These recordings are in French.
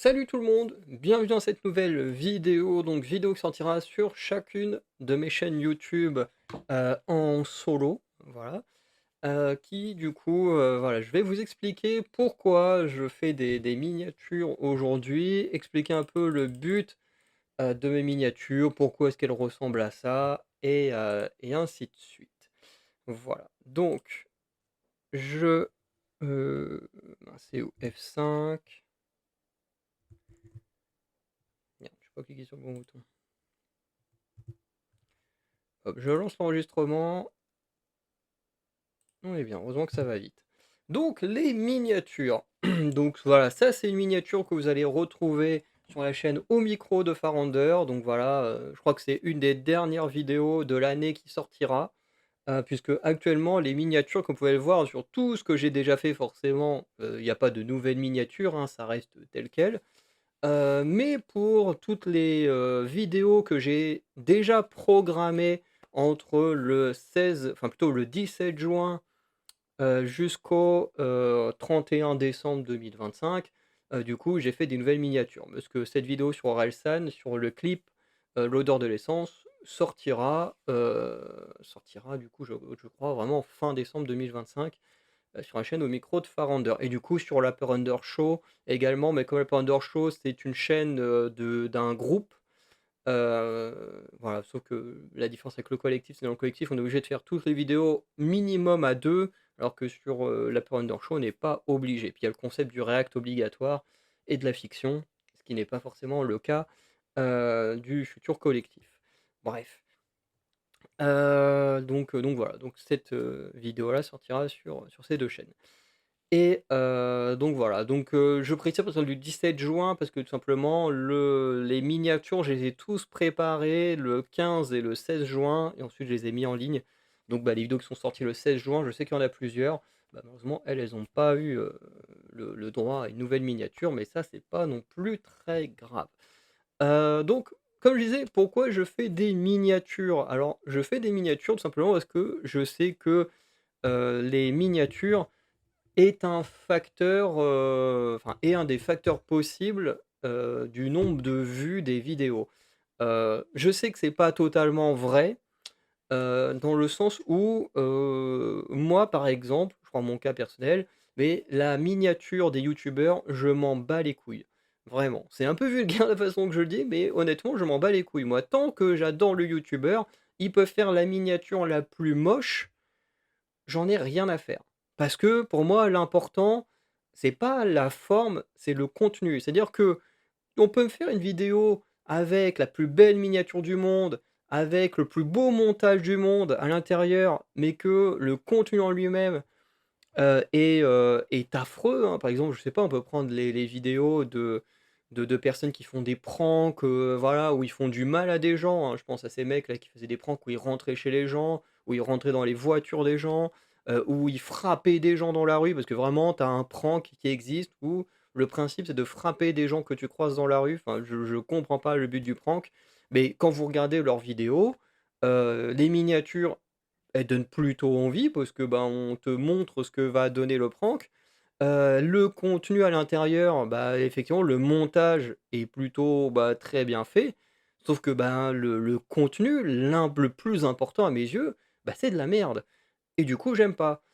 Salut tout le monde, bienvenue dans cette nouvelle vidéo, donc vidéo qui sortira sur chacune de mes chaînes YouTube en solo, voilà, qui du coup, voilà, je vais vous expliquer pourquoi je fais des miniatures aujourd'hui, expliquer un peu le but de mes miniatures, pourquoi est-ce qu'elles ressemblent à ça, et ainsi de suite. Voilà, donc mince, c'est où? F5. Merde, je peux pas cliquer sur le bon bouton. Hop, je lance l'enregistrement. On est bien, heureusement que ça va vite. Donc, les miniatures. Donc voilà, ça c'est une miniature que vous allez retrouver sur la chaîne Au Micro de Farander. Donc voilà, je crois que c'est une des dernières vidéos de l'année qui sortira. Puisque actuellement, les miniatures, comme vous pouvez le voir sur tout ce que j'ai déjà fait, forcément, il n'y a pas de nouvelles miniatures, hein, ça reste tel quel. Mais pour toutes les, vidéos que j'ai déjà programmées entre le 16, enfin plutôt le 17 juin, jusqu'au, 31 décembre 2025, du coup, j'ai fait des nouvelles miniatures. Parce que cette vidéo sur Orelsan, sur le clip, L'odeur de l'essence, sortira du coup, je crois vraiment fin décembre 2025 sur la chaîne Au Micro de Farander et du coup sur l'Upper Show également, mais comme l'Upper Show, c'est une chaîne, d'un groupe, voilà, sauf que la différence avec le collectif, c'est dans le collectif, on est obligé de faire toutes les vidéos minimum à 2 alors que sur, l'Upper Show, on n'est pas obligé. Puis il y a le concept du react obligatoire et de la fiction, ce qui n'est pas forcément le cas, du futur collectif. Bref. Donc voilà, donc cette, vidéo-là sortira sur ces 2 chaînes et donc voilà, donc je précise à partir du 17 juin parce que tout simplement les miniatures, je les ai tous préparées le 15 et le 16 juin et ensuite je les ai mis en ligne. Donc bah, les vidéos qui sont sorties le 16 juin, je sais qu'il y en a plusieurs. Bah, malheureusement, elles ont pas eu, le droit à une nouvelle miniature, mais ça, c'est pas non plus très grave. Donc, comme je disais, pourquoi je fais des miniatures? Alors, je fais des miniatures tout simplement parce que je sais que, les miniatures est un facteur, enfin est un des facteurs possibles, du nombre de vues des vidéos. Je sais que c'est pas totalement vrai, dans le sens où, moi, par exemple, je prends mon cas personnel, mais la miniature des youtubeurs, je m'en bats les couilles. Vraiment. C'est un peu vulgaire la façon que je le dis, mais honnêtement, je m'en bats les couilles. Moi, tant que j'adore le youtubeur, ils peuvent faire la miniature la plus moche, j'en ai rien à faire. Parce que pour moi, l'important, c'est pas la forme, c'est le contenu. C'est-à-dire que on peut me faire une vidéo avec la plus belle miniature du monde, avec le plus beau montage du monde à l'intérieur, mais que le contenu en lui-même, est affreux, hein. Par exemple, je sais pas, on peut prendre les vidéos de personnes qui font des pranks, voilà, où ils font du mal à des gens, hein. Je pense à ces mecs-là qui faisaient des pranks où ils rentraient chez les gens, où ils rentraient dans les voitures des gens, où ils frappaient des gens dans la rue. Parce que vraiment, tu as un prank qui existe où le principe, c'est de frapper des gens que tu croises dans la rue. Enfin, je comprends pas le but du prank. Mais quand vous regardez leurs vidéos, les miniatures, elles donnent plutôt envie parce que, ben, on te montre ce que va donner le prank. Le contenu à l'intérieur, bah, effectivement, le montage est plutôt, bah, très bien fait. Sauf que, ben, le contenu, le plus important à mes yeux, bah, c'est de la merde et du coup, j'aime pas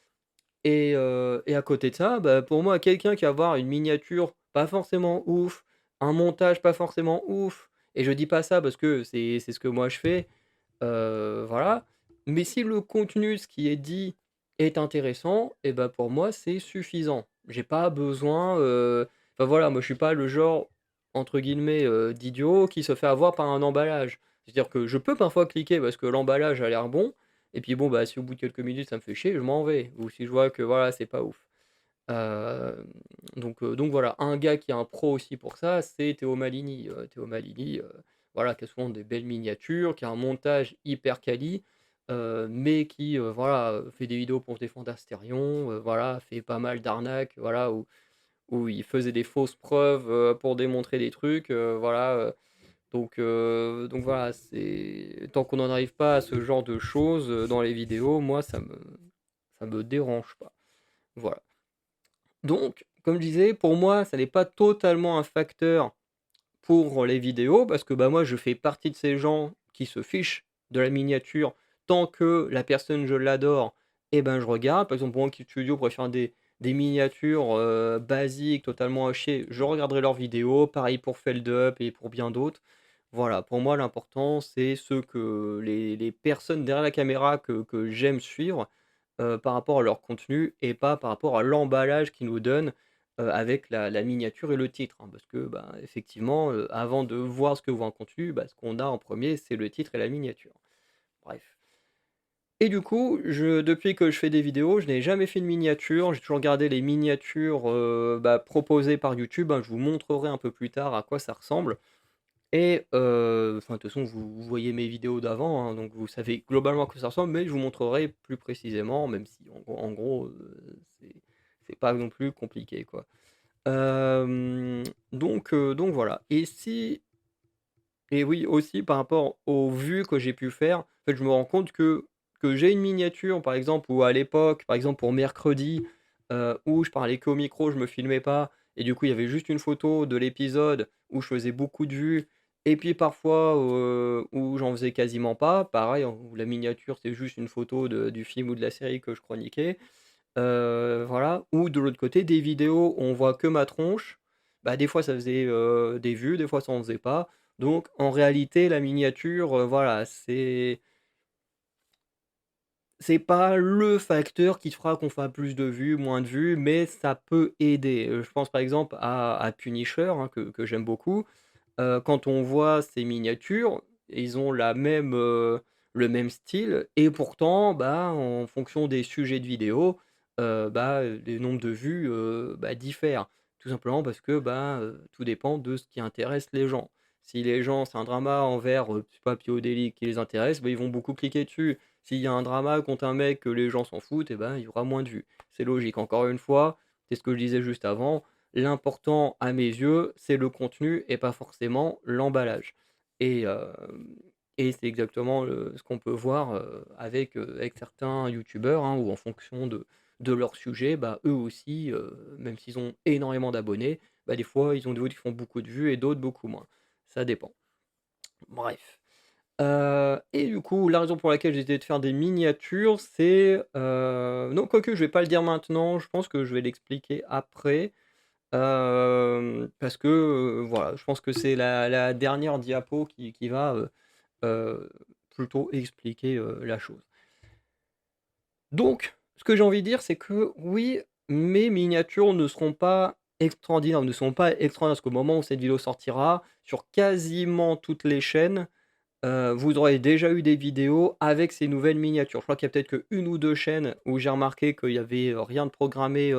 et à côté de ça, bah, pour moi, quelqu'un qui va avoir une miniature pas forcément ouf, un montage pas forcément ouf et je dis pas ça parce que c'est ce que moi je fais, voilà. Mais si le contenu, ce qui est dit est intéressant et bah, pour moi, c'est suffisant. J'ai pas besoin, enfin voilà, moi je suis pas le genre, entre guillemets, «d'idiot» qui se fait avoir par un emballage. C'est-à-dire que je peux parfois cliquer parce que l'emballage a l'air bon et puis bon, bah, si au bout de quelques minutes ça me fait chier, je m'en vais ou si je vois que voilà, c'est pas ouf. Hem, donc voilà, un gars qui est un pro aussi pour ça, c'est Théo Malini. Théo Malini, voilà, qui a souvent des belles miniatures, qui a un montage hyper quali, mais qui, voilà, fait des vidéos pour se défendre d'Astérion, voilà, fait pas mal d'arnaques, voilà, où il faisait des fausses preuves, pour démontrer des trucs, voilà, donc voilà, c'est tant qu'on n'en arrive pas à ce genre de choses, dans les vidéos, moi ça me dérange pas. Voilà. Donc, comme je disais, pour moi, ça n'est pas totalement un facteur pour les vidéos parce que, bah, moi, je fais partie de ces gens qui se fichent de la miniature tant que la personne, je l'adore et ben, je regarde. Par exemple, pour moi, Kid Studio pourrait faire des miniatures, basiques, totalement à chier, je regarderai leurs vidéos. Pareil pour Feldup et pour bien d'autres. Voilà, pour moi, l'important, c'est ceux que les personnes derrière la caméra que j'aime suivre, par rapport à leur contenu et pas par rapport à l'emballage qu'ils nous donnent, avec la miniature et le titre, hein. Parce que, bah, effectivement, avant de voir ce que vaut un contenu, bah, ce qu'on a en premier c'est le titre et la miniature. Bref. Et du coup, depuis que je fais des vidéos, je n'ai jamais fait de miniature. J'ai toujours gardé les miniatures, bah, proposées par YouTube, hein. Je vous montrerai un peu plus tard à quoi ça ressemble. Et enfin, de toute façon, vous voyez mes vidéos d'avant, hein, donc vous savez globalement à quoi ça ressemble, mais je vous montrerai plus précisément, même si en gros, c'est pas non plus compliqué, quoi. Donc voilà. Et oui, aussi par rapport aux vues que j'ai pu faire, en fait, je me rends compte que j'ai une miniature, par exemple, ou à l'époque, par exemple pour mercredi, où je parlais qu'au micro, je me filmais pas et du coup, il y avait juste une photo de l'épisode où je faisais beaucoup de vues et puis parfois, où j'en faisais quasiment pas, pareil, où la miniature, c'est juste une photo du film ou de la série que je chroniquais. Voilà, ou de l'autre côté, des vidéos où on voit que ma tronche, bah, des fois ça faisait, des vues, des fois ça en faisait pas. Donc en réalité, la miniature, voilà, c'est pas le facteur qui fera qu'on fera plus de vues, moins de vues, mais ça peut aider. Je pense par exemple à Punisher, hein, que j'aime beaucoup. Quand on voit ces miniatures, ils ont le même style et pourtant, bah, en fonction des sujets de vidéos, bah, les nombres de vues, bah, diffèrent. Tout simplement parce que, bah, tout dépend de ce qui intéresse les gens. Si les gens c'est un drama envers, je sais pas, Piodélique qui les intéresse, bah, ils vont beaucoup cliquer dessus. S'il y a un drama contre un mec que les gens s'en foutent et ben, il y aura moins de vues. C'est logique. Encore une fois, c'est ce que je disais juste avant, l'important à mes yeux, c'est le contenu et pas forcément l'emballage. Et c'est exactement ce qu'on peut voir, avec certains youtubeurs, hein, où en fonction de leur sujet, bah, eux aussi, même s'ils ont énormément d'abonnés, bah, des fois, ils ont d'autres qui font beaucoup de vues et d'autres beaucoup moins. Ça dépend. Bref. Et du coup, la raison pour laquelle j'ai décidé de faire des miniatures, c'est, non, quoique je vais pas le dire maintenant, je pense que je vais l'expliquer après. Parce que, voilà, je pense que c'est la dernière diapo qui va, heu, plutôt expliquer, la chose. Donc, ce que j'ai envie de dire, c'est que oui, mes miniatures ne seront pas extraordinaires, ne sont pas extraordinaires, parce qu'au moment où cette vidéo sortira, sur quasiment toutes les chaînes, vous aurez déjà eu des vidéos avec ces nouvelles miniatures. Je crois qu'il y a peut-être qu'1 ou 2 chaînes où j'ai remarqué qu'il y avait, rien de programmé,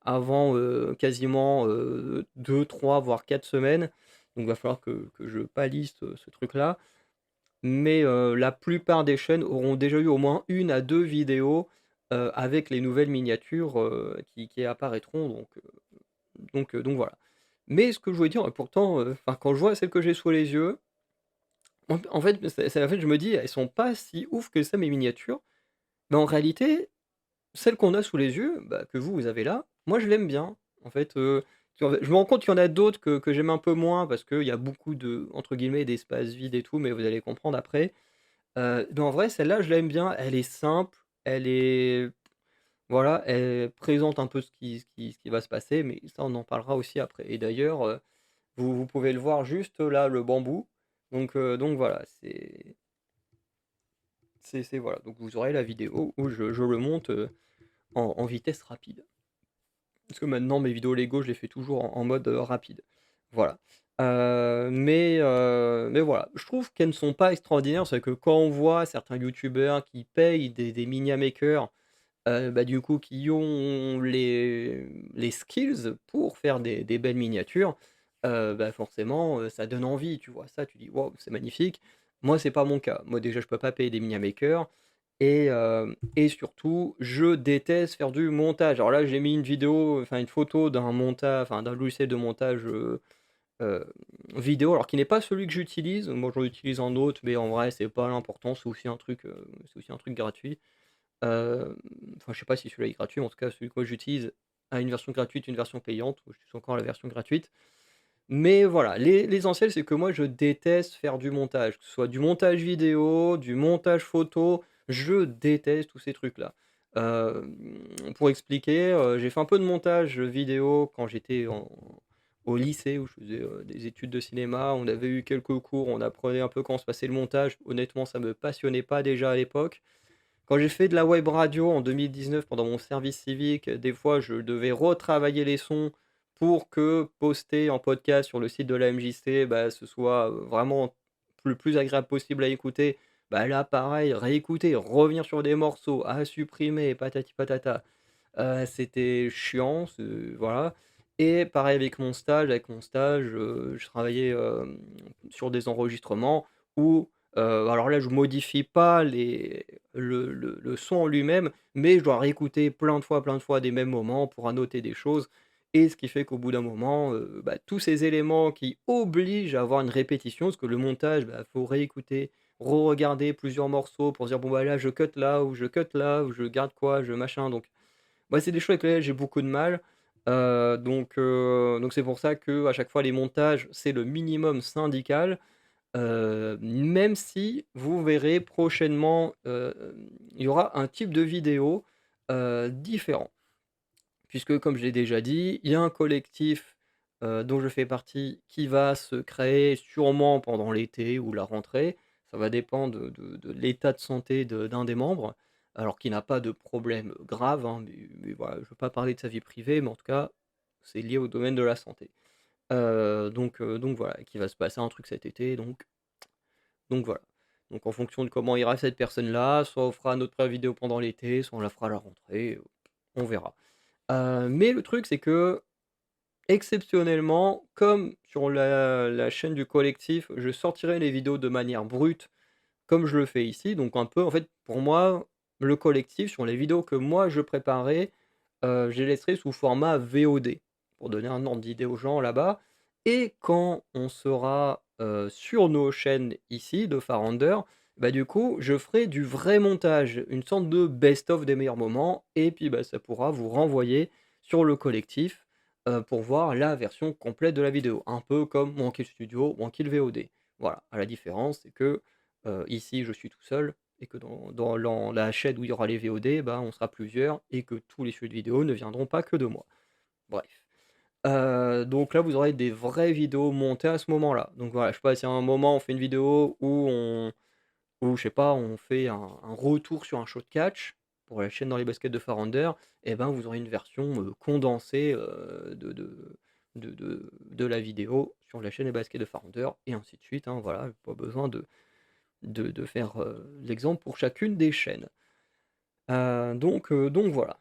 avant, quasiment, 2-3 voire 4 semaines. Donc il va falloir que je pallie ce truc-là. Mais, la plupart des chaînes auront déjà eu au moins 1 à 2 vidéos, avec les nouvelles miniatures, qui apparaîtront donc voilà. Mais ce que je voulais dire, pourtant, enfin quand je vois celles que j'ai sous les yeux, en fait, je me dis: «Elles sont pas si ouf que ça mes miniatures». Mais en réalité, celle qu'on a sous les yeux, bah, que vous avez là, moi je l'aime bien. En fait, je me rends compte qu'il y en a d'autres que j'aime un peu moins parce qu'il y a beaucoup de entre guillemets «d'espace vide» et tout, mais vous allez comprendre après. Mais en vrai, celle-là, je l'aime bien. Elle est simple, elle est voilà, elle présente un peu ce qui va se passer, mais ça, on en parlera aussi après. Et d'ailleurs, vous pouvez le voir juste là, le bambou. Donc voilà, c'est voilà, donc vous aurez la vidéo où je le monte, en vitesse rapide. Parce que maintenant mes vidéos Lego, je les fais toujours en mode, rapide. Voilà. Mais voilà, je trouve qu'elles ne sont pas extraordinaires. C'est que quand on voit certains youtubeurs qui payent des Minia Makers, bah, du coup qui ont les skills pour faire des belles miniatures, bah, forcément, ça donne envie. Tu vois ça, tu dis: «Waouh, c'est magnifique». Moi, c'est pas mon cas. Moi déjà, je peux pas payer des Minia Makers et surtout, je déteste faire du montage. Alors là, j'ai mis une vidéo, enfin une photo d'un logiciel de montage, heu, vidéo, alors qui n'est pas celui que j'utilise. Moi, j'en utilise un autre, mais en vrai, c'est pas l'important, c'est aussi un truc gratuit. Hem, enfin, je sais pas si celui-là est gratuit, mais en tout cas, celui que moi j'utilise à une version gratuite, une version payante. Je suis encore à la version gratuite. Mais voilà, l'essentiel, c'est que moi, je déteste faire du montage, que ce soit du montage vidéo, du montage photo, je déteste tous ces trucs-là. Pour expliquer, j'ai fait un peu de montage vidéo quand j'étais au lycée où je faisais, des études de cinéma. On avait eu quelques cours, on apprenait un peu comment se passait le montage. Honnêtement, ça me passionnait pas déjà à l'époque. Quand j'ai fait de la web radio en 2019 pendant mon service civique, des fois je devais retravailler les sons pour que poster en podcast sur le site de la MJC, bah, ce soit, vraiment le plus agréable possible à écouter. Bah, là pareil, réécouter, revenir sur des morceaux, à supprimer, patati patata. C'était chiant, voilà. Et pareil avec mon stage, je travaillais, sur des enregistrements où, alors là, je modifie pas le son en lui-même, mais je dois réécouter plein de fois des mêmes moments pour annoter des choses et ce qui fait qu'au bout d'un moment, bah, tous ces éléments qui obligent à avoir une répétition, parce que le montage, bah, faut réécouter, re-regarder plusieurs morceaux pour dire: «Bon, bah, là, je cut là ou je cut là ou je garde quoi, je machin», donc ouais, c'est des choses avec lesquelles j'ai beaucoup de mal, donc c'est pour ça que à chaque fois les montages, c'est le minimum syndical, même si vous verrez prochainement, il y aura un type de vidéo, différent. Puisque comme je l'ai déjà dit, il y a un collectif, dont je fais partie qui va se créer sûrement pendant l'été ou la rentrée. Ça va dépendre de l'état de santé d'un des membres, alors qu'il n'a pas de problème grave, hein, mais voilà, je ne veux pas parler de sa vie privée, mais en tout cas, c'est lié au domaine de la santé. Donc voilà, qu'il va se passer un truc cet été, donc voilà. Donc en fonction de comment ira cette personne-là, soit on fera notre première vidéo pendant l'été, soit on la fera à la rentrée, on verra. Mais le truc, c'est que exceptionnellement, comme sur la chaîne du collectif, je sortirai les vidéos de manière brute, comme je le fais ici. Donc un peu, en fait, pour moi, le collectif, sur les vidéos que moi je préparais, je les laisserai sous format VOD, pour donner un ordre d'idée aux gens là-bas. Et quand on sera, sur nos chaînes ici de Farounder, bah, du coup, je ferai du vrai montage, une sorte de best of des meilleurs moments et puis, bah, ça pourra vous renvoyer sur le collectif, pour voir la version complète de la vidéo. Un peu comme mon Kill Studio ou Kill VOD. Voilà, à la différence, c'est que, ici, je suis tout seul et que dans la chaîne où il y aura les VOD, bah, on sera plusieurs et que tous les sujets de vidéo ne viendront pas que de moi. Bref. Donc là, vous aurez des vraies vidéos montées à ce moment-là. Donc voilà, je sais pas, si à un moment on fait une vidéo où je sais pas, on fait un retour sur un show de catch pour la chaîne Dans les baskets de Farounder, et ben, vous aurez une version, condensée, de la vidéo sur la chaîne Les baskets de Farounder et ainsi de suite, hein, voilà, pas besoin de faire, l'exemple pour chacune des chaînes. Donc voilà.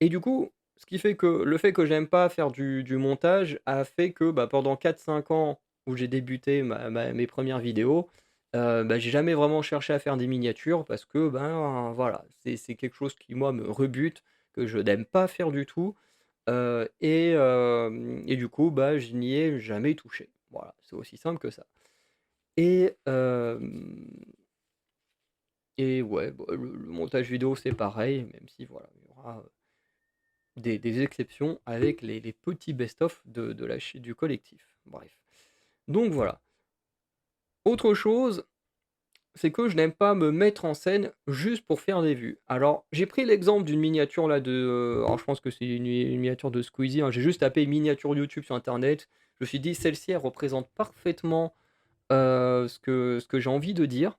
Et du coup, ce qui fait que le fait que j'aime pas faire du montage a fait que, bah, pendant 4 5 ans où j'ai débuté mes premières vidéos, bah, j'ai jamais vraiment cherché à faire des miniatures parce que, ben, voilà, c'est quelque chose qui moi me rebute, que je n'aime pas faire du tout, et du coup, bah, je n'y ai jamais touché. Voilà, c'est aussi simple que ça. Et et ouais, bah, le montage vidéo, c'est pareil, même si voilà, il y aura, des exceptions avec les petits best-of de la chi du collectif. Bref. Donc voilà. Autre chose, c'est que je n'aime pas me mettre en scène juste pour faire des vues. Alors, j'ai pris l'exemple d'une miniature là alors je pense que c'est une miniature de Squeezie, hein. J'ai juste tapé miniature YouTube sur internet. Je me suis dit: «Celle-ci, elle représente parfaitement, ce que j'ai envie de dire».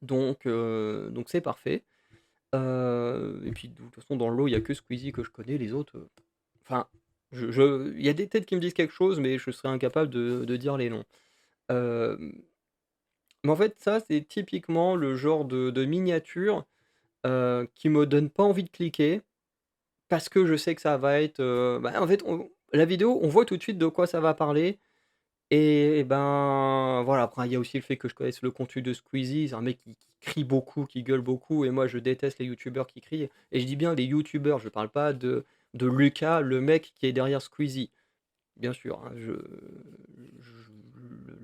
Donc c'est parfait. Et puis de toute façon dans le lot, il y a que Squeezie que je connais, les autres, enfin, il y a des têtes qui me disent quelque chose, mais je serais incapable de dire les noms. Hem, mais en fait, ça, c'est typiquement le genre de miniature, qui me donne pas envie de cliquer, parce que je sais que ça va être, bah, en fait, la vidéo, on voit tout de suite de quoi ça va parler et ben, voilà. Après, il y a aussi le fait que je connaisse le contenu de Squeezie. C'est un mec qui crie beaucoup, qui gueule beaucoup et moi, je déteste les youtubeurs qui crient et je dis bien les youtubeurs, je parle pas de Lucas, le mec qui est derrière Squeezie. Bien sûr, hein,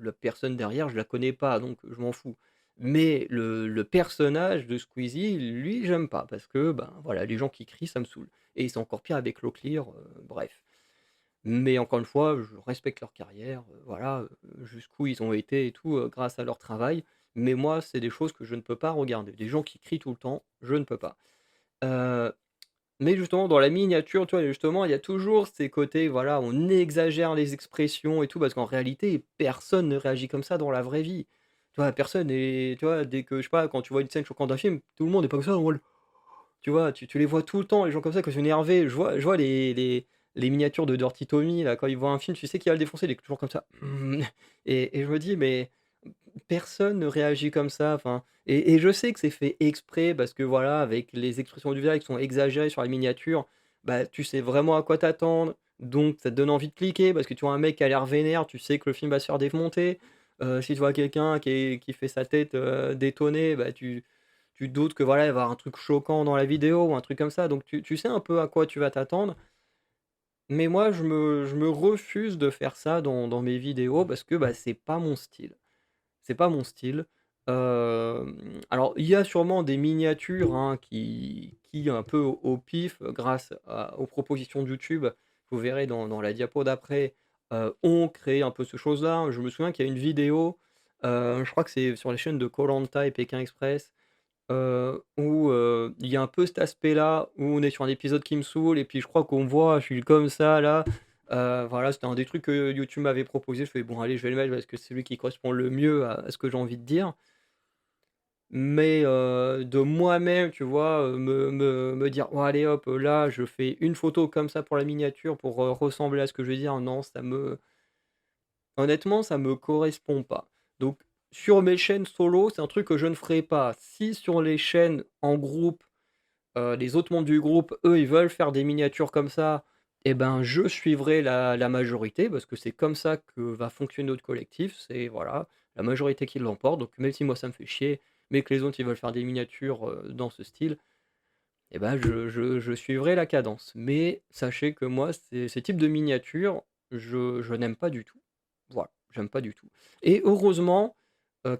la personne derrière, je la connais pas, donc je m'en fous. Mais le personnage de Squeezie, lui, j'aime pas parce que, ben, voilà, les gens qui crient, ça me saoule et c'est encore pire avec Locklear, bref. Mais encore une fois, je respecte leur carrière, voilà, jusqu'où ils ont été et tout, grâce à leur travail. Mais moi, c'est des choses que je ne peux pas regarder. Des gens qui crient tout le temps, je ne peux pas. Heu, mais justement dans la miniature, tu vois, justement, il y a toujours ces côtés, voilà, on exagère les expressions et tout parce qu'en réalité, personne ne réagit comme ça dans la vraie vie. Tu vois, personne est tu vois, dès que je sais pas, quand tu vois une scène choquante d'un film, tout le monde est pas comme ça en mode tu vois? Tu les vois tout le temps, les gens comme ça, quand ils sont énervés. Je vois les miniatures de Dirty Tommy là, quand ils voient un film, tu sais qu'il va le défoncer, il est toujours comme ça. Et je me dis: «Mais personne ne réagit comme ça», enfin et je sais que c'est fait exprès parce que voilà, avec les expressions du visage qui sont exagérées sur les miniatures, bah, tu sais vraiment à quoi t'attendre, donc ça te donne envie de cliquer parce que tu vois un mec qui a l'air vénère, tu sais que le film va se faire démonter. Si tu vois quelqu'un qui fait sa tête, détonner, bah, tu te doutes que voilà, il va y avoir un truc choquant dans la vidéo ou un truc comme ça, donc tu sais un peu à quoi tu vas t'attendre. Mais moi, je me refuse de faire ça dans mes vidéos parce que, bah, c'est pas mon style. C'est pas mon style. Alors il y a sûrement des miniatures, hein, qui un peu au pif, grâce aux propositions de YouTube, vous verrez dans la diapo d'après, ont créé un peu ce chose-là. Je me souviens qu'il y a une vidéo, je crois que c'est sur les chaînes de Koh-Lanta et Pékin Express. Où, il y a un peu cet aspect-là, où on est sur un épisode qui me saoule et puis je crois qu'on me voit, je suis comme ça là, voilà, c'était un des trucs que YouTube m'avait proposé. Je fais: «Bon allez, je vais le mettre parce que c'est celui qui correspond le mieux à ce que j'ai envie de dire». Mais, de moi-même, tu vois, me dire: «Oh allez hop, là je fais une photo comme ça pour la miniature pour, ressembler à ce que je veux dire», non, honnêtement, ça me correspond pas. Donc sur mes chaînes solo, c'est un truc que je ne ferai pas. Si sur les chaînes en groupe, les autres membres du groupe, eux, ils veulent faire des miniatures comme ça, et ben, je suivrai la majorité parce que c'est comme ça que va fonctionner notre collectif. C'est voilà, la majorité qui l'emporte. Donc même si moi ça me fait chier, mais que les autres ils veulent faire des miniatures, dans ce style, et ben, je suivrai la cadence. Mais sachez que moi, ces types de miniatures, je n'aime pas du tout. Voilà, j'aime pas du tout et heureusement,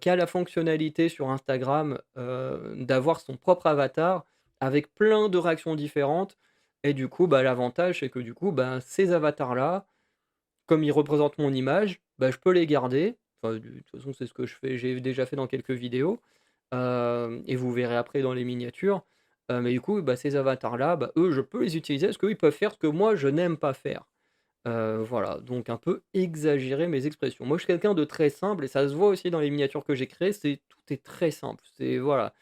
qu'il y a la fonctionnalité sur Instagram, d'avoir son propre avatar avec plein de réactions différentes et du coup, bah, l'avantage, c'est que du coup, ben, ces avatars-là, comme ils représentent mon image, bah, je peux les garder. Enfin, de toute façon, c'est ce que je fais, j'ai déjà fait dans quelques vidéos, et vous verrez après dans les miniatures. Mais du coup, bah, ces avatars-là, bah, eux, je peux les utiliser parce qu'eux, ils peuvent faire ce que moi, je n'aime pas faire. Voilà, donc un peu exagérer mes expressions. Moi, je suis quelqu'un de très simple et ça se voit aussi dans les miniatures que j'ai créées, tout est très simple. C'est voilà,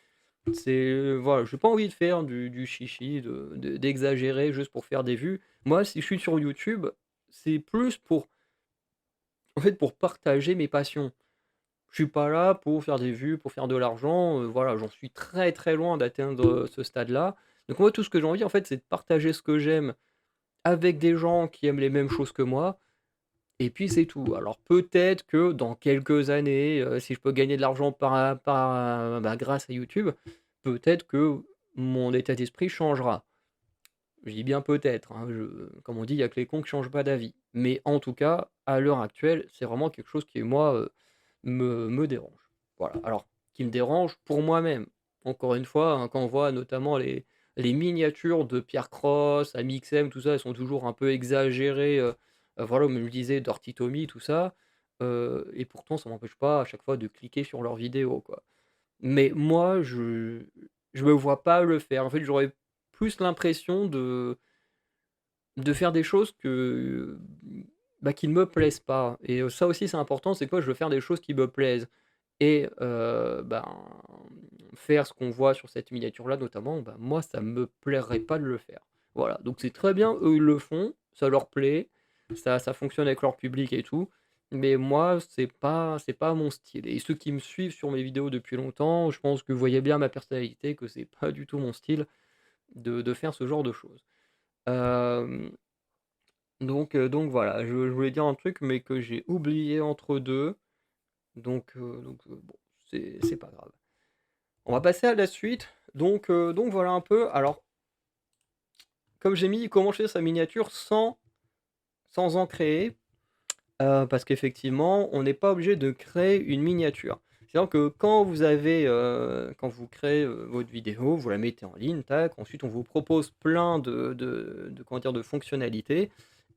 voilà, j'ai pas envie de faire du chichi, d'exagérer juste pour faire des vues. Moi, si je suis sur YouTube, c'est plus pour en fait, pour partager mes passions. Je suis pas là pour faire des vues, pour faire de l'argent, voilà, j'en suis très, très loin d'atteindre, ce stade-là. Donc moi, tout ce que j'ai envie, en fait, c'est de partager ce que j'aime avec des gens qui aiment les mêmes choses que moi et puis c'est tout. Alors peut-être que dans quelques années, si je peux gagner de l'argent bah, grâce à YouTube, peut-être que mon état d'esprit changera. Je dis bien peut-être, hein, comme on dit: «Il y a que les cons qui changent pas d'avis». Mais en tout cas, à l'heure actuelle, c'est vraiment quelque chose qui, moi, me dérange. Voilà, alors qui me dérange pour moi-même. Encore une fois, hein, quand on voit notamment les miniatures de Pierre Cross, Amixem, tout ça, elles sont toujours un peu exagérées, voilà, comme je le disais, Dirty Tommy, tout ça, et pourtant ça m'empêche pas à chaque fois de cliquer sur leurs vidéos, quoi. Mais moi, je me vois pas le faire. En fait, j'aurais plus l'impression de faire des choses bah, qui ne me plaisent pas et ça aussi c'est important, c'est quoi? Je veux faire des choses qui me plaisent et ben, faire ce qu'on voit sur cette miniature-là notamment, bah, moi ça me plairait pas de le faire. Voilà, donc c'est très bien, eux ils le font, ça leur plaît, ça fonctionne avec leur public et tout, mais moi c'est pas mon style et ceux qui me suivent sur mes vidéos depuis longtemps, je pense que vous voyez bien ma personnalité, que c'est pas du tout mon style de faire ce genre de choses. Hem donc voilà, je voulais dire un truc, mais que j'ai oublié entre 2, donc bon, c'est pas grave. On va passer à la suite, donc voilà un peu. Alors, comme j'ai mis comment choisir sa miniature sans en créer, parce qu'effectivement, on n'est pas obligé de créer une miniature. C'est-à-dire que quand vous créez, votre vidéo, vous la mettez en ligne, tac, ensuite on vous propose plein de comment dire? De fonctionnalités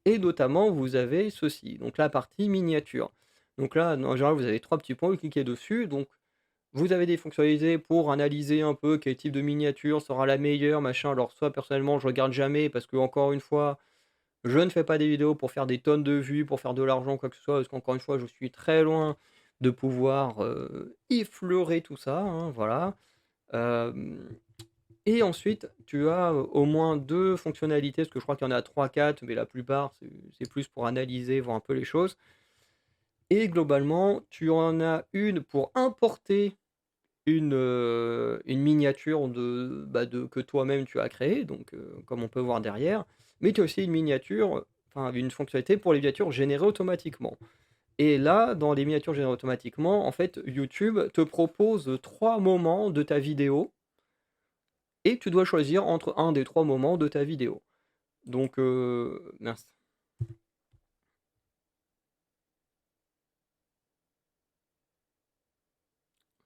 et notamment vous avez ceci, donc la partie miniature. Donc là, en général, vous avez 3 petits points, vous cliquez dessus, donc vous avez des fonctionnalités pour analyser un peu quel type de miniature sera la meilleure, machin. Alors soit personnellement, je regarde jamais parce que encore une fois, je ne fais pas des vidéos pour faire des tonnes de vues, pour faire de l'argent, quoi que ce soit, parce qu'encore une fois, je suis très loin de pouvoir, effleurer tout ça, hein, voilà. Hem et ensuite, tu as, au moins 2 fonctionnalités, parce que je crois qu'il y en a trois quatre, mais la plupart, c'est plus pour analyser, voir un peu les choses et globalement, tu en as une pour importer une miniature de que toi-même tu as créée, donc comme on peut voir derrière, mais tu as aussi une miniature, enfin une fonctionnalité pour les miniatures générées automatiquement. Et là, dans les miniatures générées automatiquement, en fait, YouTube te propose 3 moments de ta vidéo et tu dois choisir entre un des 3 moments de ta vidéo. Donc mince, je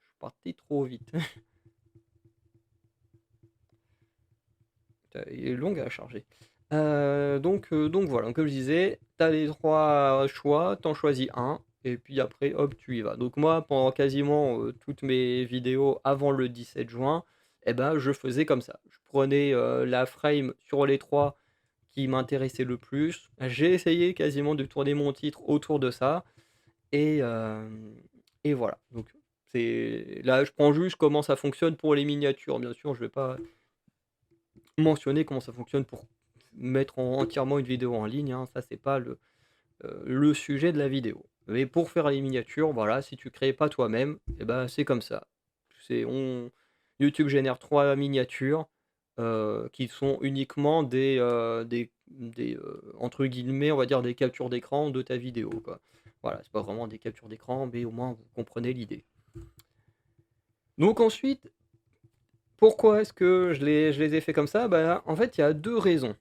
suis parti trop vite. Il est long à charger. Donc voilà, donc comme je disais, tu as les 3 choix, tu en choisis un et puis après hop, tu y vas. Donc moi, pendant quasiment, toutes mes vidéos avant le 17 juin et ben, je faisais comme ça. Je prenais, la frame sur les 3 qui m'intéressait le plus. J'ai essayé quasiment de tourner mon titre autour de ça et hem et voilà. Donc c'est là, je prends juste comment ça fonctionne pour les miniatures. Bien sûr, je vais pas mentionner comment ça fonctionne pour mettre entièrement une vidéo en ligne, hein, ça c'est pas le sujet de la vidéo. Mais pour faire les miniatures, voilà, si tu crées pas toi-même, et ben, c'est comme ça. C'est on YouTube génère 3 miniatures, qui sont uniquement entre guillemets, on va dire «des captures d'écran» de ta vidéo, quoi. Voilà, c'est pas vraiment des captures d'écran, mais au moins vous comprenez l'idée. Donc ensuite, pourquoi est-ce que je les ai fait comme ça? Bah, en fait, il y a 2 raisons.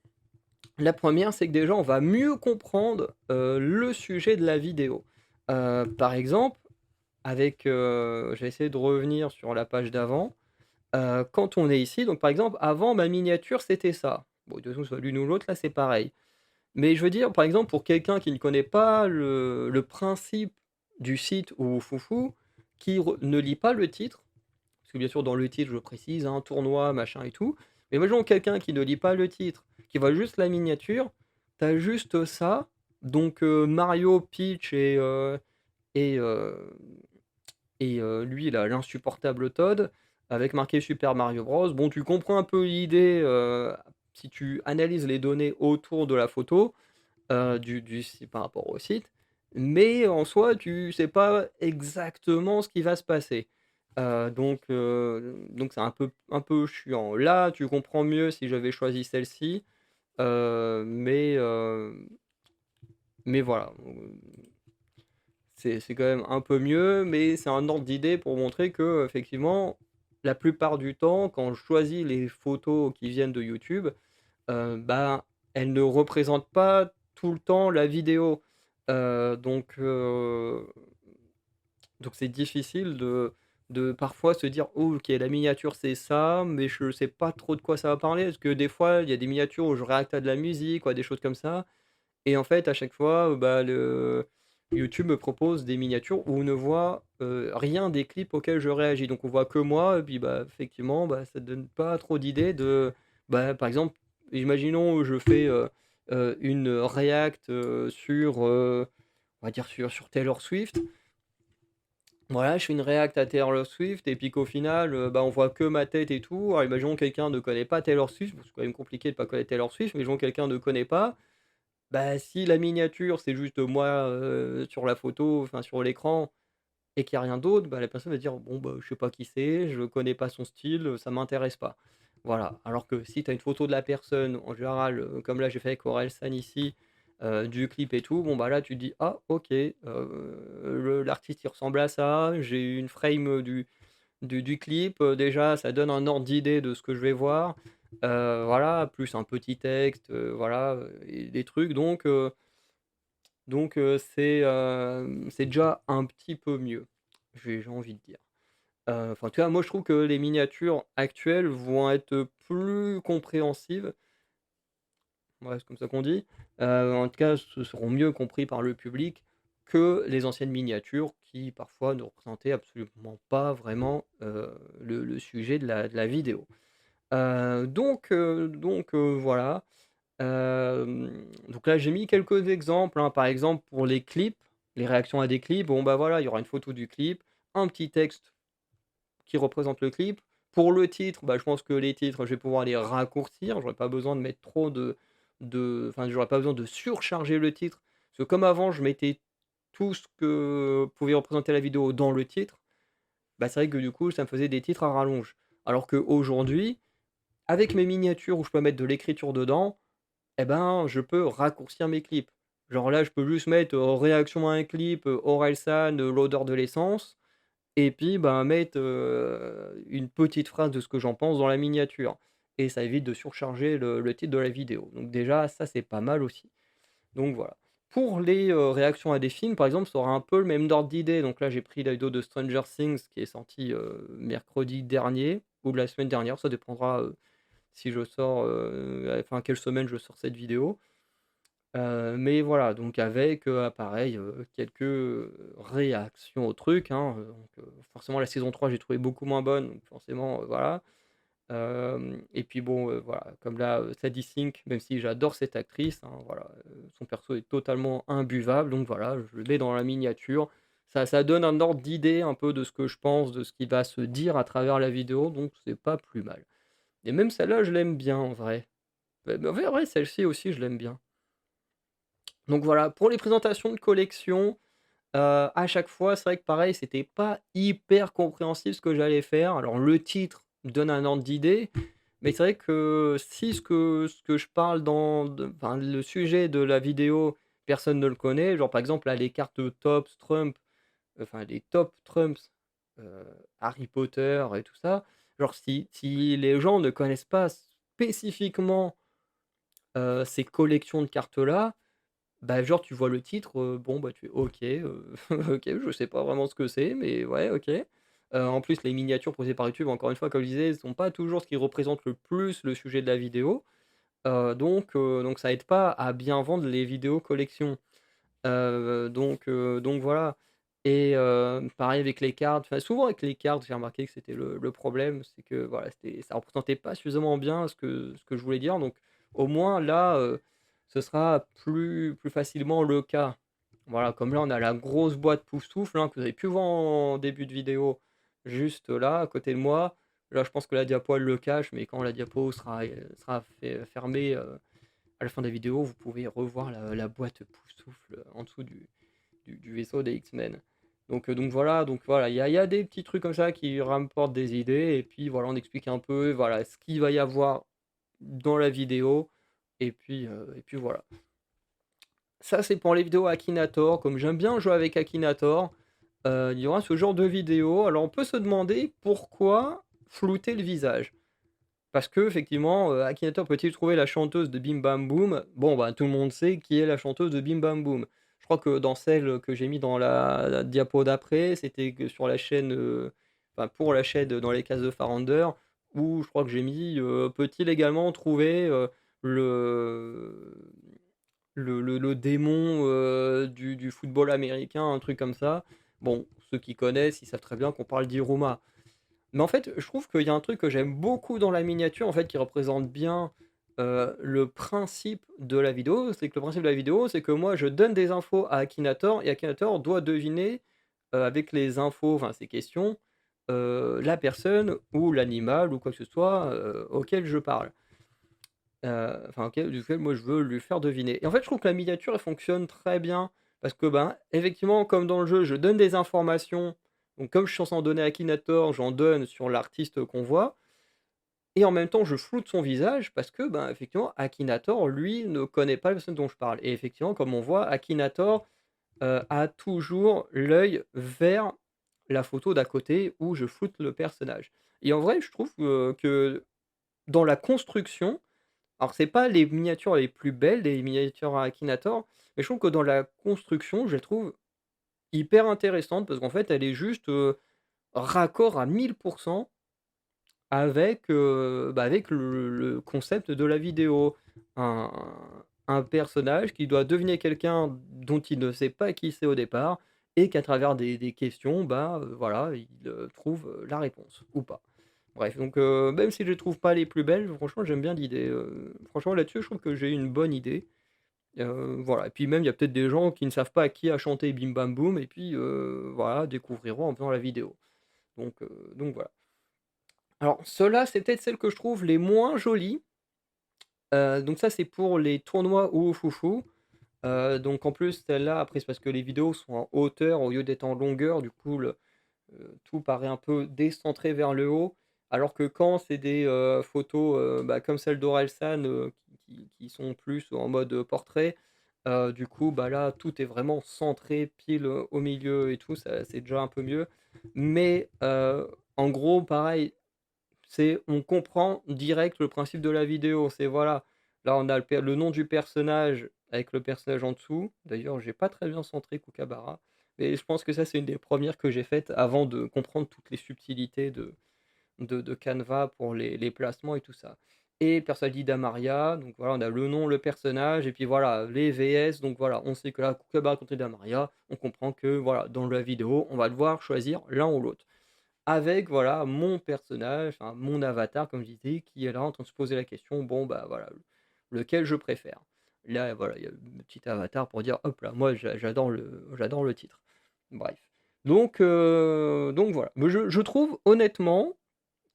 La première, c'est que déjà, on va mieux comprendre, le sujet de la vidéo. Par exemple, je vais essayer de revenir sur la page d'avant. Quand on est ici, donc par exemple, avant ma miniature, c'était ça. Bon, de toute façon, soit l'une ou l'autre, là, c'est pareil. Mais je veux dire, par exemple, pour quelqu'un qui ne connaît pas le principe du site ou foufou, qui ne lit pas le titre, parce que bien sûr, dans le titre, je précise, hein, tournoi, machin et tout. Mais imaginons quelqu'un qui ne lit pas le titre, qui voit juste la miniature, tu as juste ça, donc Mario, Peach et heu lui, là, l'insupportable Toad, avec marqué Super Mario Bros. Bon, tu comprends un peu l'idée, si tu analyses les données autour de la photo, du si par rapport au site, mais en soi, tu sais pas exactement ce qui va se passer. Donc c'est un peu chiant. Là, tu comprends mieux si j'avais choisi celle-ci, heu, mais heu, mais voilà, c'est quand même un peu mieux, mais c'est un ordre d'idée pour montrer que effectivement, la plupart du temps, quand je choisis les photos qui viennent de YouTube, bah, elles ne représentent pas tout le temps la vidéo. Heu, donc heu, donc c'est difficile de parfois se dire: «Oh, OK, la miniature c'est ça, mais je sais pas trop de quoi ça va parler». Parce que des fois, il y a des miniatures où je réacte à de la musique ou à des choses comme ça et en fait, à chaque fois, bah, le YouTube me propose des miniatures où on ne voit, rien des clips auxquels je réagis. Donc on voit que moi et puis, bah, effectivement, bah, ça donne pas trop d'idées bah, par exemple, imaginons, je fais, une react, on va dire sur Taylor Swift. Voilà, je fais une react à Taylor Swift et puis qu'au final, bah, on voit que ma tête et tout. Alors imaginons quelqu'un ne connaît pas Taylor Swift, bon, c'est quand même compliqué de pas connaître Taylor Swift, mais imaginons quelqu'un ne connaît pas. Bah, si la miniature, c'est juste moi, sur la photo, enfin sur l'écran et qu'il y a rien d'autre, bah, la personne va dire: «Bon, bah, je sais pas qui c'est, je connais pas son style, ça m'intéresse pas». Voilà. Alors que si tu as une photo de la personne, en général, comme là j'ai fait avec Orelsan ici, du clip et tout, bon, bah, là tu te dis: «Ah OK, le l'artiste il ressemble à ça, j'ai une frame, du clip, déjà ça donne un ordre d'idée de ce que je vais voir». Voilà, plus un petit texte, voilà, et des trucs donc c'est déjà un petit peu mieux. j'ai envie de dire. Enfin, en tout cas, moi, je trouve que les miniatures actuelles vont être plus compréhensives. Ouais, c'est comme ça qu'on dit. En tout cas, ce seront mieux compris par le public que les anciennes miniatures qui, parfois, ne représentaient absolument pas vraiment, le sujet de la vidéo. Voilà. Donc là, j'ai mis quelques exemples, hein. Par exemple, pour les clips, les réactions à des clips, bon, bah, voilà, il y aura une photo du clip, un petit texte qui représente le clip. Pour le titre, bah, je pense que les titres, je vais pouvoir les raccourcir. J'aurais pas besoin de mettre trop enfin, j'aurais pas besoin de surcharger le titre. Parce que comme avant, je mettais tout ce que pouvait représenter la vidéo dans le titre, bah, c'est vrai que du coup, ça me faisait des titres à rallonge. Alors qu'aujourd'hui, avec mes miniatures où je peux mettre de l'écriture dedans, eh ben, je peux raccourcir mes clips. Genre là, je peux juste mettre, réaction à un clip, Orelsan, l'odeur de l'essence et puis, ben, mettre, une petite phrase de ce que j'en pense dans la miniature et ça évite de surcharger le titre de la vidéo. Donc déjà, ça, c'est pas mal aussi. Donc voilà. Pour les, réactions à des films, par exemple, ça aura un peu le même ordre d'idée. Donc là, j'ai pris la vidéo de Stranger Things qui est sortie, mercredi dernier ou de la semaine dernière, ça dépendra, si je sors, enfin quelle semaine je sors cette vidéo. Mais voilà, donc avec, pareil, quelques, réactions au truc, hein, forcément la saison 3 j'ai trouvé beaucoup moins bonne, donc forcément, voilà. Et puis bon, voilà, comme là, Sadie Sink, même si j'adore cette actrice, hein, voilà, son perso est totalement imbuvable, donc voilà, je le mets dans la miniature. Ça donne un ordre d'idée un peu de ce que je pense, de ce qui va se dire à travers la vidéo, donc c'est pas plus mal. Et même celle-là, je l'aime bien en vrai. Mais en vrai, celle-ci aussi, je l'aime bien. Donc voilà, pour les présentations de collection, à chaque fois, c'est vrai que pareil, c'était pas hyper compréhensible ce que j'allais faire. Alors le titre me donne un ordre d'idée, mais c'est vrai que si ce que je parle enfin le sujet de la vidéo, personne ne le connaît, genre par exemple là les cartes Topps, Trump, enfin les Top Trumps, heu, Harry Potter et tout ça, genre si les gens ne connaissent pas spécifiquement, ces collections de cartes-là, bah, genre, tu vois le titre, bon, bah, tu fais: «OK, OK, je sais pas vraiment ce que c'est, mais ouais, OK». En plus, les miniatures posées par YouTube, encore une fois, comme je disais, sont pas toujours ce qui représente le plus le sujet de la vidéo, donc ça aide pas à bien vendre les vidéos collection. Donc voilà et pareil avec les cartes, enfin, souvent avec les cartes, j'ai remarqué que c'était le problème, c'est que, voilà, ça représentait pas suffisamment bien ce que je voulais dire, donc au moins là, ce sera plus facilement le cas. Voilà, comme là, on a la grosse boîte Poufsouffle, hein, que vous avez pu voir en début de vidéo, juste là, à côté de moi. Là, je pense que la diapo, elle le cache, mais quand la diapo sera fermée, à la fin de la vidéo, vous pouvez revoir la boîte Poufsouffle en dessous du vaisseau des X-Men. Donc voilà, il y a des petits trucs comme ça qui rapportent des idées, et puis voilà, on explique un peu voilà, ce qu'il va y avoir dans la vidéo, et puis voilà. Ça, c'est pour les vidéos Akinator. Comme j'aime bien jouer avec Akinator, il y aura ce genre de vidéo. Alors on peut se demander pourquoi flouter le visage. Parce qu'effectivement, Akinator peut-il trouver la chanteuse de Bim Bam Boum? Bon, bah, tout le monde sait qui est la chanteuse de Bim Bam Boum. Je crois que dans celle que j'ai mis dans la diapo d'après, c'était que sur la chaîne, enfin pour la chaîne dans les cases de Farender, où je crois que j'ai mis, peut-il également trouver, le le démon, du football américain, un truc comme ça. Bon, ceux qui connaissent, ils savent très bien qu'on parle d'Iruma. Mais en fait, je trouve qu'il y a un truc que j'aime beaucoup dans la miniature, en fait, qui représente bien, le principe de la vidéo. C'est que le principe de la vidéo, c'est que moi, je donne des infos à Akinator et Akinator doit deviner, avec les infos, enfin ces questions, la personne ou l'animal ou quoi que ce soit, auquel je parle. Enfin duquel moi je veux lui faire deviner. Et en fait, je trouve que la miniature, elle fonctionne très bien parce que, ben, effectivement, comme dans le jeu, je donne des informations. Donc comme je suis censé en donner à Akinator, j'en donne sur l'artiste qu'on voit et en même temps, je floute son visage parce que, ben, effectivement, Akinator, lui, ne connaît pas la personne dont je parle et effectivement, comme on voit, Akinator, a toujours l'œil vers la photo d'à côté où je floute le personnage. Et en vrai, je trouve, que dans la construction, alors c'est pas les miniatures les plus belles des miniatures à Akinator, mais je trouve que dans la construction, je les trouve hyper intéressante parce qu'en fait, elle est juste, raccord à 1000% avec, avec le concept de la vidéo. Un un personnage qui doit deviner quelqu'un dont il ne sait pas qui c'est au départ et qu'à travers des questions, voilà, il, trouve, la réponse ou pas. Bref, donc même si je les trouve pas les plus belles, franchement, j'aime bien l'idée, franchement là-dessus, je trouve que j'ai une bonne idée. Voilà et puis même, il y a peut-être des gens qui ne savent pas qui a chanté Bim Bam Boum et puis, voilà, découvriront en faisant la vidéo. Donc voilà. Alors ceux-là, c'est peut-être celles que je trouve les moins jolies. Donc ça, c'est pour les tournois Oufoufou. Donc en plus, celle-là, après, c'est parce que les vidéos sont en hauteur au lieu d'être en longueur. Du coup, tout paraît un peu décentré vers le haut. Alors que quand c'est des, photos, comme celle d'Orelsan, qui sont plus en mode, portrait, du coup, là, tout est vraiment centré pile, au milieu et tout, ça c'est déjà un peu mieux. Mais, en gros, pareil, on comprend direct le principe de la vidéo. C'est voilà, là on a le nom du personnage avec le personnage en dessous. D'ailleurs, j'ai pas très bien centré Kookaburra, mais je pense que ça, c'est une des premières que j'ai faites avant de comprendre toutes les subtilités de Canva pour les placements et tout ça. Et personnage Damaria, donc voilà, on a le nom, le personnage, et puis voilà, les VS, donc voilà, on sait que là, Kookaburra contre Damaria, on comprend que voilà, dans la vidéo, on va devoir choisir l'un ou l'autre. Avec voilà, mon personnage, enfin mon avatar comme je disais, qui est là en train de se poser la question: «Bon voilà, lequel je préfère?» Là voilà, il y a le petit avatar pour dire: «Hop là, moi j'adore le titre». Bref. Donc voilà. Mais je trouve honnêtement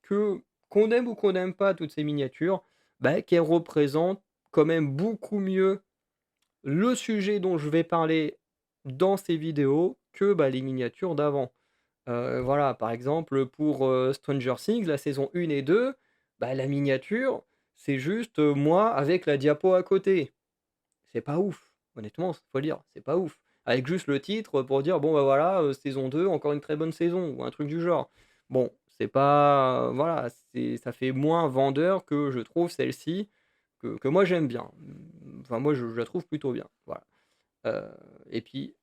que, qu'on aime ou qu'on n'aime pas toutes ces miniatures, qu'elles représentent quand même beaucoup mieux le sujet dont je vais parler dans ces vidéos que, les miniatures d'avant. Voilà, par exemple, pour, Stranger Things, la saison 1 et 2, la miniature, c'est juste, moi avec la diapo à côté. C'est pas ouf, honnêtement, faut le dire, c'est pas ouf. Avec juste le titre, pour dire: «Bon, voilà, saison 2, encore une très bonne saison» ou un truc du genre. Bon, c'est pas, voilà, ça fait moins vendeur que je trouve celle-ci, que moi j'aime bien. Enfin moi je la trouve plutôt bien, voilà. Heu et puis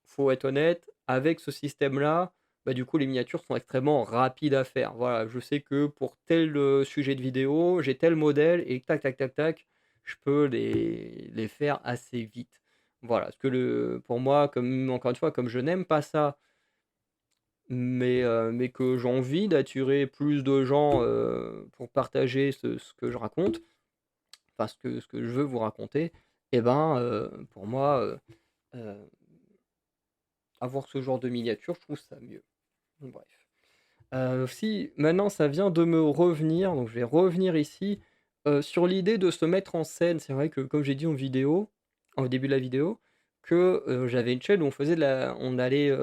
faut être honnête, avec ce système-là, du coup, les miniatures sont extrêmement rapides à faire. Voilà, je sais que pour tel, sujet de vidéo, j'ai tel modèle et tac, tac, tac, tac, je peux les faire assez vite. Voilà, parce que pour moi, comme encore une fois, comme je n'aime pas ça, mais que j'ai envie d'attirer plus de gens, pour partager ce que je raconte, enfin ce que je veux vous raconter et pour moi, avoir ce genre de miniature, je trouve ça mieux. Bref. Si maintenant ça vient de me revenir, donc je vais revenir ici, sur l'idée de se mettre en scène. C'est vrai que comme j'ai dit en vidéo, au début de la vidéo, que, j'avais une chaîne où on allait,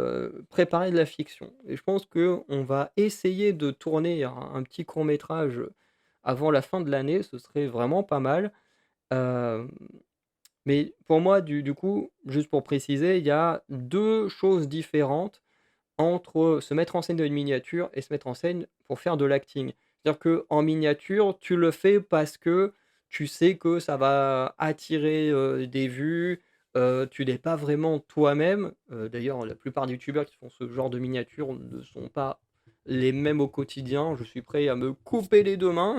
préparer de la fiction et je pense que on va essayer de tourner un petit court métrage, avant la fin de l'année, ce serait vraiment pas mal. Hem, mais pour moi du coup, juste pour préciser, il y a 2 choses différentes entre se mettre en scène dans une miniature et se mettre en scène pour faire de l'acting. C'est-à-dire qu'en miniature, tu le fais parce que tu sais que ça va attirer, des vues, tu n'es pas vraiment toi-même. D'ailleurs, la plupart des youtubeurs qui font ce genre de miniature ne sont pas les mêmes au quotidien. Je suis prêt à me couper les 2 mains.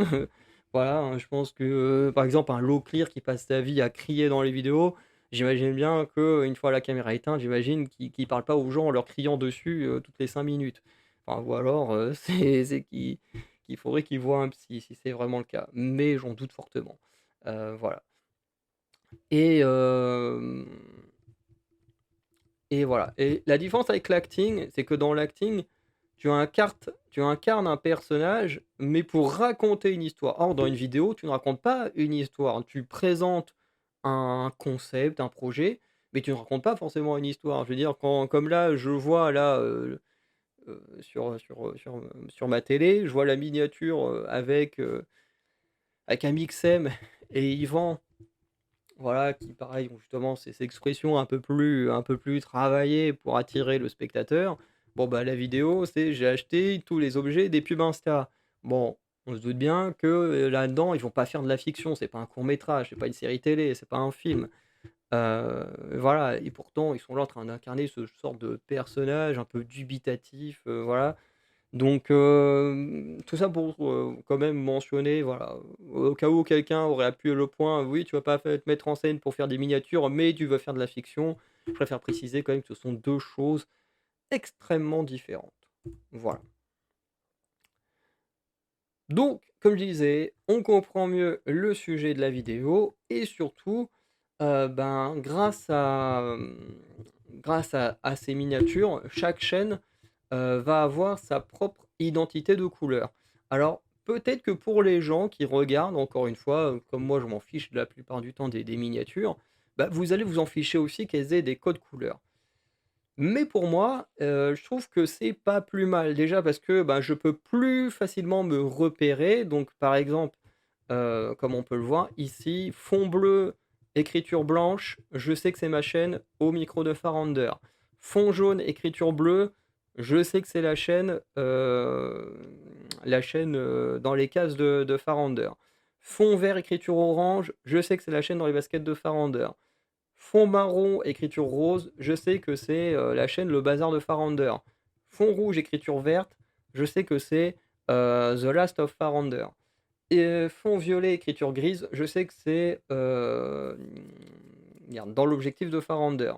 Voilà, hein, je pense que, par exemple, un Low-Clear qui passe sa vie à crier dans les vidéos, j'imagine bien qu'une fois la caméra éteinte, j'imagine qu'il parle pas aux gens en leur criant dessus, toutes les 5 minutes. Enfin ou alors, c'est qu'il faudrait qu'il voit un psy, si c'est vraiment le cas, mais j'en doute fortement. Voilà et hem et voilà et la différence avec l'acting, c'est que dans l'acting, tu incarnes un personnage, mais pour raconter une histoire. Or, dans une vidéo, tu ne racontes pas une histoire. Tu présentes un concept, un projet, mais tu ne racontes pas forcément une histoire. Je veux dire, comme là, je vois là, sur ma télé, je vois la miniature, avec un Mixem et Yvan, voilà, qui pareil, ont justement ces expressions un peu plus travaillées pour attirer le spectateur. Bon, la vidéo, c'est j'ai acheté tous les objets des pubs Insta. Bon, on se doute bien que, là-dedans, ils vont pas faire de la fiction, c'est pas un court métrage, c'est pas une série télé, c'est pas un film. Voilà et pourtant ils sont là en train d'incarner ce sorte de personnage un peu dubitatif, voilà. Donc tout ça pour, quand même mentionner, voilà, au cas où quelqu'un aurait appuyé le point: «Oui, tu vas pas te mettre en scène pour faire des miniatures, mais tu veux faire de la fiction». Je préfère préciser quand même que ce sont 2 choses extrêmement différentes. Voilà. Donc, comme je disais, on comprend mieux le sujet de la vidéo et surtout, ben, grâce à ces miniatures, chaque chaîne, va avoir sa propre identité de couleur. Alors, peut-être que pour les gens qui regardent, encore une fois, comme moi je m'en fiche la plupart du temps des miniatures, bah, vous allez vous en ficher aussi qu'elles aient des codes couleurs. Mais pour moi, je trouve que c'est pas plus mal. Déjà parce que, bah, je peux plus facilement me repérer. Donc par exemple, comme on peut le voir ici, fond bleu, écriture blanche, je sais que c'est ma chaîne au micro de Farander. Fond jaune, écriture bleue, je sais que c'est la chaîne, dans les cases de Farander. Fond vert, écriture orange, je sais que c'est la chaîne dans les baskets de Farander. Fond marron, écriture rose, je sais que c'est, la chaîne Le Bazar de Farander. Fond rouge, écriture verte, je sais que c'est, The Last of Farander. Et fond violet, écriture grise, je sais que c'est, merde, dans l'objectif de Farander.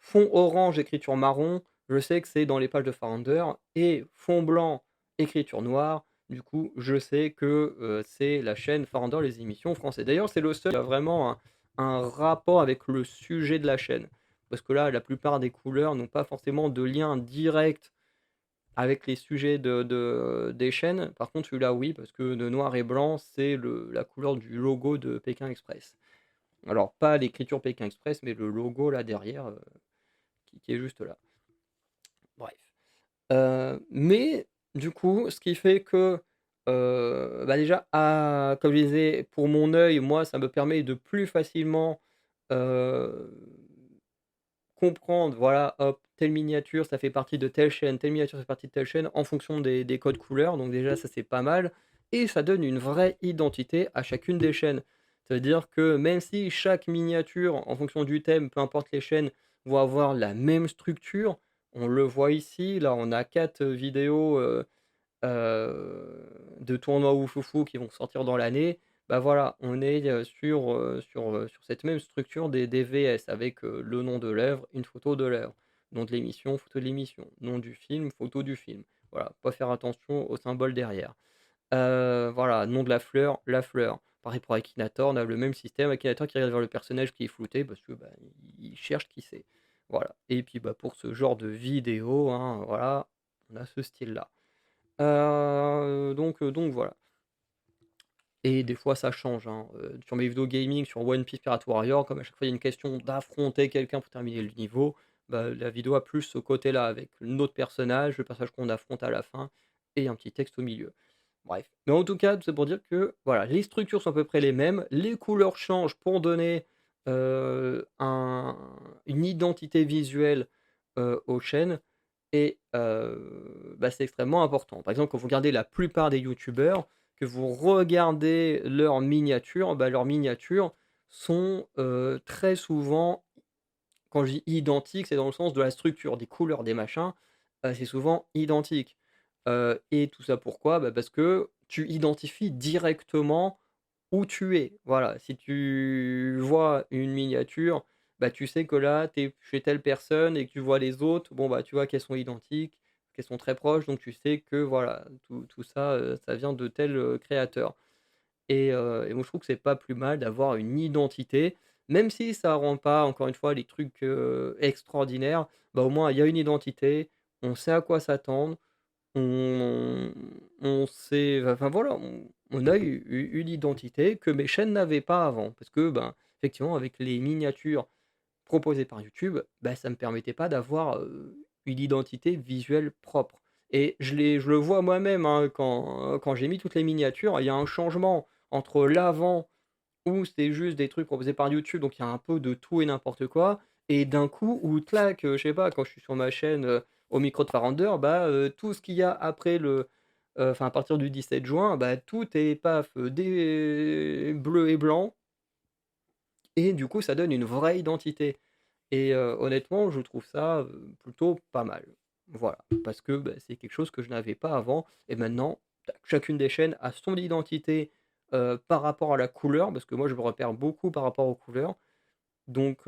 Fond orange, écriture marron, je sais que c'est dans les pages de Farander. Et fond blanc, écriture noire, du coup, je sais que, c'est la chaîne Farander, les émissions françaises. D'ailleurs, c'est le seul qui a vraiment un rapport avec le sujet de la chaîne. Parce que là, la plupart des couleurs n'ont pas forcément de lien direct avec les sujets des chaînes. Par contre, celui-là, oui, parce que de noir et blanc, c'est la couleur du logo de Pékin Express. Alors, pas l'écriture Pékin Express, mais le logo là derrière, qui est juste là. Bref. Mais du coup, ce qui fait que, bah, déjà, comme je disais, pour mon œil, moi, ça me permet de plus facilement, heu comprendre, voilà, hop, telle miniature, ça fait partie de telle chaîne, telle miniature, ça fait partie de telle chaîne, en fonction des codes couleurs. Donc déjà, ça, c'est pas mal et ça donne une vraie identité à chacune des chaînes. Ça veut dire que même si chaque miniature, en fonction du thème, peu importe les chaînes, vont avoir la même structure, on le voit ici, là, on a 4 vidéos, de tournois ou foufou qui vont sortir dans l'année, bah, voilà, on est, sur cette même structure des VS avec, le nom de l'œuvre, une photo de l'œuvre, nom de l'émission, photo de l'émission, nom du film, photo du film. Voilà, pas faire attention aux symboles derrière. Voilà, nom de la fleur, la fleur. Pareil pour Akinator, on a le même système, Akinator qui regarde vers le personnage qui est flouté parce que, bah, il cherche qui c'est. Voilà et puis, bah, pour ce genre de vidéo, hein, voilà, on a ce style-là. Donc voilà et des fois ça change, hein, sur mes vidéos gaming, sur One Piece Pirate Warrior, comme à chaque fois il y a une question d'affronter quelqu'un pour terminer le niveau, bah, la vidéo a plus ce côté-là avec notre personnage, le personnage qu'on affronte à la fin et un petit texte au milieu. Bref, mais en tout cas, tout ça pour dire que, voilà, les structures sont à peu près les mêmes, les couleurs changent pour donner, un une identité visuelle, aux chaînes et bah, c'est extrêmement important. Par exemple, quand vous regardez la plupart des youtubeurs, que vous regardez leurs miniatures sont, très souvent, quand je dis identiques, c'est dans le sens de la structure, des couleurs, des machins, c'est souvent identique. Et tout ça pourquoi? Bah, parce que tu identifies directement où tu es. Voilà, si tu vois une miniature, bah, tu sais que là, tu es chez telle personne et que tu vois les autres, bon, bah, tu vois qu'elles sont identiques, qu'elles sont très proches, donc tu sais que voilà, tout ça, ça vient de tel, créateur. Et moi je trouve que c'est pas plus mal d'avoir une identité, même si ça rend pas encore une fois les trucs, extraordinaires, bah, au moins il y a une identité, on sait à quoi s'attendre, on on sait enfin voilà, on a une identité que mes chaînes n'avaient pas avant. Parce que, ben, effectivement avec les miniatures proposées par YouTube, bah, ça me permettait pas d'avoir, une identité visuelle propre et je le vois moi-même, hein, quand j'ai mis toutes les miniatures, il y a un changement entre l'avant où c'était juste des trucs proposés par YouTube, donc il y a un peu de tout et n'importe quoi et d'un coup où clac, je sais pas, quand je suis sur ma chaîne, au micro de Farender, bah, tout ce qu'il y a après enfin à partir du 17 juin, bah, tout est paf, des bleu et blanc et du coup, ça donne une vraie identité et honnêtement, je trouve ça, plutôt pas mal. Voilà, parce que, bah, c'est quelque chose que je n'avais pas avant et maintenant, tac, chacune des chaînes a son identité, par rapport à la couleur, parce que moi, je me repère beaucoup par rapport aux couleurs, donc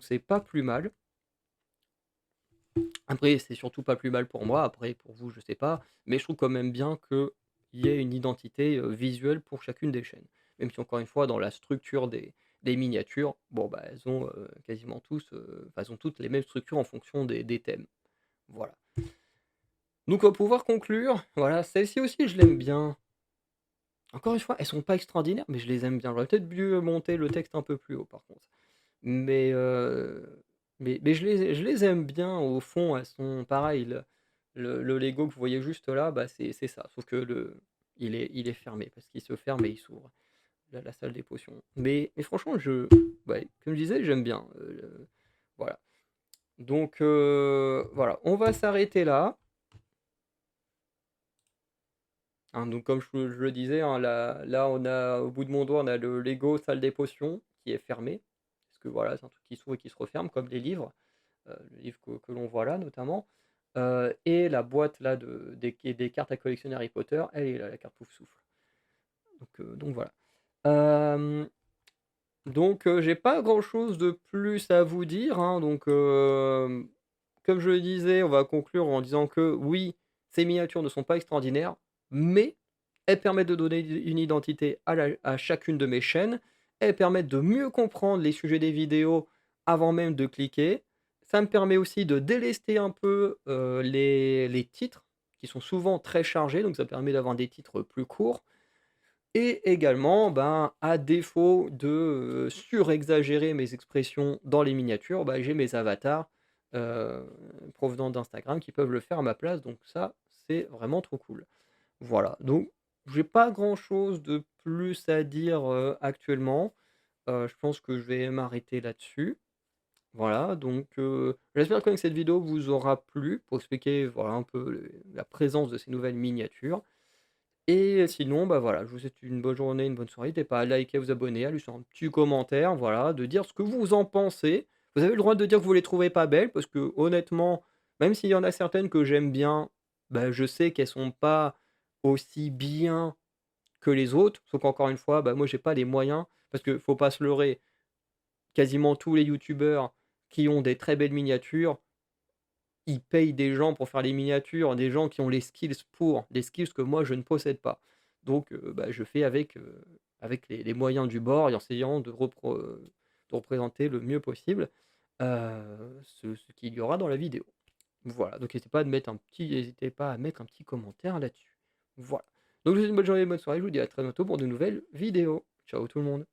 c'est pas plus mal. Après, c'est surtout pas plus mal pour moi, après pour vous, je sais pas, mais je trouve quand même bien qu'il y ait une identité, visuelle pour chacune des chaînes. Même si encore une fois, dans la structure des miniatures, bon, bah, elles ont, quasiment tous, enfin, elles ont toutes les mêmes structures en fonction des thèmes. Voilà. Donc on va pouvoir conclure, voilà, celle-ci aussi je l'aime bien. Encore une fois, elles sont pas extraordinaires, mais je les aime bien. J'aurais peut-être dû monter le texte un peu plus haut par contre. Mais, mais je les aime bien au fond, elles sont pareil, le Lego que vous voyez juste là, bah, c'est ça. Sauf que il est fermé parce qu'il se ferme et il s'ouvre, la salle des potions. Mais franchement, ouais, comme je disais, j'aime bien, voilà. Donc, voilà, on va s'arrêter là, hein, donc comme je le disais, hein, là, on a au bout de mon doigt, on a le Lego salle des potions qui est fermé. Parce que voilà, c'est un truc qui s'ouvre et qui se referme comme les livres. Le livre que l'on voit là notamment, et la boîte là des cartes à collectionner Harry Potter, elle est là, la carte Poufsouffle. Donc voilà. Hem, donc j'ai pas grand-chose de plus à vous dire, hein, donc comme je le disais, on va conclure en disant que oui, ces miniatures ne sont pas extraordinaires, mais elles permettent de donner une identité à chacune de mes chaînes. Elles permettent de mieux comprendre les sujets des vidéos avant même de cliquer. Ça me permet aussi de délester un peu, les titres qui sont souvent très chargés, donc ça permet d'avoir des titres plus courts et également, ben, à défaut de, surexagérer mes expressions dans les miniatures, bah, j'ai mes avatars, heu, provenant d'Instagram qui peuvent le faire à ma place, donc ça, c'est vraiment trop cool. Voilà, donc j'ai pas grand-chose de plus à dire, actuellement. Je pense que je vais m'arrêter là-dessus. Voilà, donc j'espère quand même que cette vidéo vous aura plu pour expliquer, voilà, un peu la présence de ces nouvelles miniatures. Et sinon, bah, voilà, je vous souhaite une bonne journée, une bonne soirée. N'hésitez pas à liker, à vous abonner, à laisser un petit commentaire, voilà, de dire ce que vous en pensez. Vous avez le droit de dire que vous les trouvez pas belles parce que honnêtement, même s'il y en a certaines que j'aime bien, bah, je sais qu'elles sont pas aussi bien que les autres. Sauf qu'encore une fois, bah, moi j'ai pas les moyens parce que faut pas se leurrer, quasiment tous les youtubeurs qui ont des très belles miniatures, ils payent des gens pour faire les miniatures, des gens qui ont les skills pour, des skills que moi je ne possède pas. Donc bah, je fais avec les moyens du bord et en essayant de représenter le mieux possible, ce qu'il y aura dans la vidéo. Voilà, donc n'hésitez pas à mettre un petit commentaire là-dessus. Voilà. Donc je vous souhaite une bonne journée, bonne soirée, je vous dis à très bientôt pour de nouvelles vidéos. Ciao tout le monde.